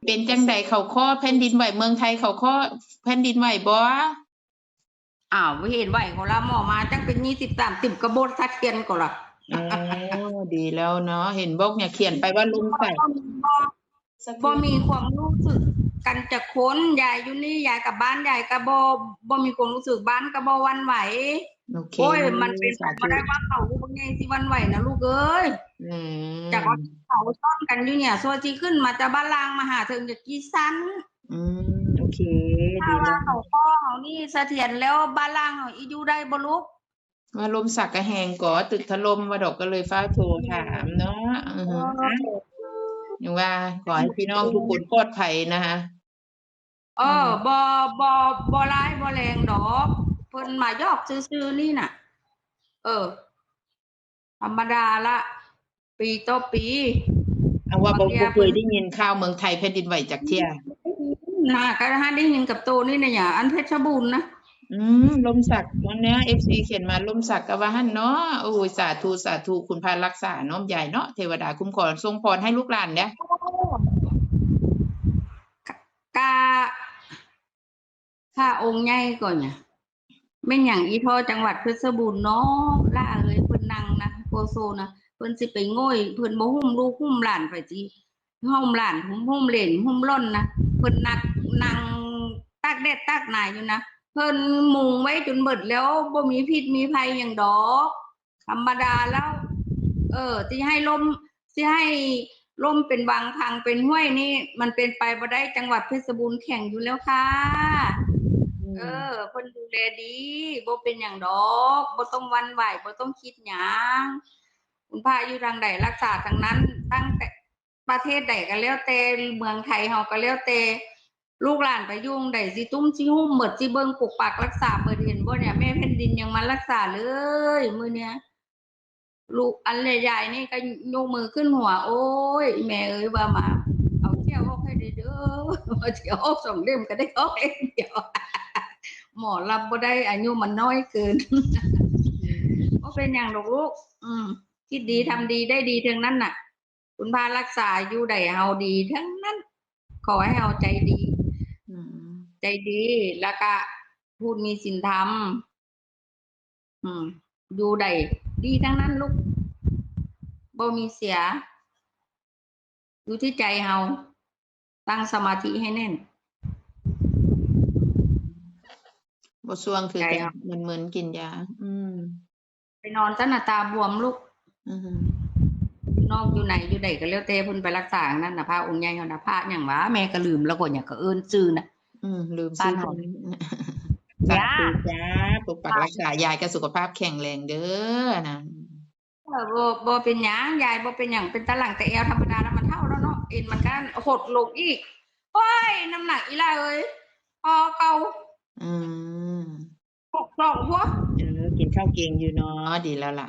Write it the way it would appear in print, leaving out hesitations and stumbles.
เป็นจังใดเขาข้อแผ่นดินไหวเมืองไทยเขาข้อแผ่นดินไหวบ่ไม่เห็นไหวของเราหมอมาจังเป็น20-30กระโบดทัดเทียนก็ล่ะอ๋อดีแล้วเนาะเห็นบอกเนี่ยเขียนไปว่าลุงใส่บ่มีความรู้สึกกันจะค้นยายอยู่นี่ยายกับบ้านยายก็บ่มีความรู้สึกบ้านก็บ่หวั่นไหวโอเคโอ้ยมันเป็นไปบ่ได้ว่าเขาบ่ไงสิหวั่นไหวนะลูกเอ้ยจากว่าเขาซ่อนกันอยู่เนี่ยซัวที่ขึ้นมาจากบ้านล่างมาหาถึงจะกี่ชั้นโอเคถ้าว่าเขาพ่อเขานี่เสถียรแล้วบ้านล่างเขาอีอยู่ได้บ่ลูกว่าลมสักกะแหงก่อตึกถล่มว่าดอกก็เลยฟ้าโทรถามเนาะอย่างว่าขอให้พี่น้องทุกคนปลอดภัยนะคะบ่ร้ายบ่แรงดอกเพิ่นมายอกซื่อๆนี่น่ะธรรมดาละปีต่อปีเอาว่าบ่เคยได้ยินข่าวเมืองไทยแผ่นดินไหวจากเที่ยน่ะก็ได้ยินกับโตนี่น่ะอย่าอันเพชรบูรณ์นะลมสักวันนี้ FC เขียนมาลมสักก็ว่าหั่นเนาะโอ้ยสาธุสาธุคุณพารักษาเนาะยายเนาะเทวดาคุ้มครองทรงพรให้ลูกหลานเด้กาถ้าองค์ใหญ่ก่อนเนี่ยแม่นหยังอีท่อจังหวัดเพชรบูรณ์เนาะล่าเอ้ยเพิ่นนั่งนะโกโซนะเพิ่นสิไปโง่ยเพิ่นบ่หุ้มลูกหุ้มหลานไปจิหุ้มหลานหุ้มเหลนหุ้มล่นนะเพิ่นนั่งตากแดดตากหน้าอยู่นะเพิ่นมุงไว้จนเบิดแล้วบ่มีพิษมีภัยหยังดอกธรรมดาแล้วสิให้ลมเป็นบางพังเป็นห้วยนี่มันเป็นไปบ่ได้จังหวัดเพชรบูรณ์แข็งอยู่แล้วค่ะเพิ่นดูแลดีบ่เป็นหยังดอกบ่ต้องหวั่นไหวบ่ต้องคิดหยังคุณพาอยู่ทางใดรักษาทางนั้นตั้งแต่ประเทศใดก็แล้วแต่เมืองไทยเฮาก็แล้วแต่ลูกหลานไปอยู่ใดสิตุ้มสิหุ้มหมดสิเบิ่งปกปักรักษาเบิดเห็นบ่เนี่ยแม่แผ่นดินยังมารักษาเลยมื้อเนี้ยลูกอันใหญ่ๆนี่ก็ยกมือขึ้นหัวโอ้ยแม่เอ้ยว่ามาเอาเที่ยวออกให้ได้เด้อเอาเที่ยวออก2เล่มก็ได้ออกเองเดียวหมอรับบ่ได้อายุมันน้อยเกินบ่เป็นหยังดอกลูกคิดดีทำดีได้ดีทั้งนั้นน่ะคุณพารักษาอยู่ได้เฮาดีทั้งนั้นขอให้เฮาใจดีใจดีแล้วก็พูดมีศีลธรรมอยู่ได้ดีทั้งนั้นลูกบ่มีเสียอยู่ที่ใจเฮาตั้งสมาธิให้แน่นบ่ช่วงคือกันมึนๆกินยาไปนอนซะน่ะตาบวมลูกนอกอยู่ไหนอยู่ใดก็แล้วแต่เพิ่นไปรักษานั่นน่ะพระองค์ใหญ่เฮาน่ะพระหยังวะแม่ก็ลืมแล้วก็หยังก็เอิ้นชื่อน่ะลืมชื่อสาธุจ้าปกปักรักษายายก็สุขภาพแข็งแรงเด้อนะบ่เป็นหยังยายบ่เป็นหยังเป็นตะหลังแต่แอวธรรมดาแล้วมันเท่าแล้วเนาะเอ็นมันก็หดลงอีกโอ้ยน้ำหนักอีหล่าเอ้ยพอเก่า62พวกกินข้าวเก่งอยู่เนาะดีแล้วล่ะ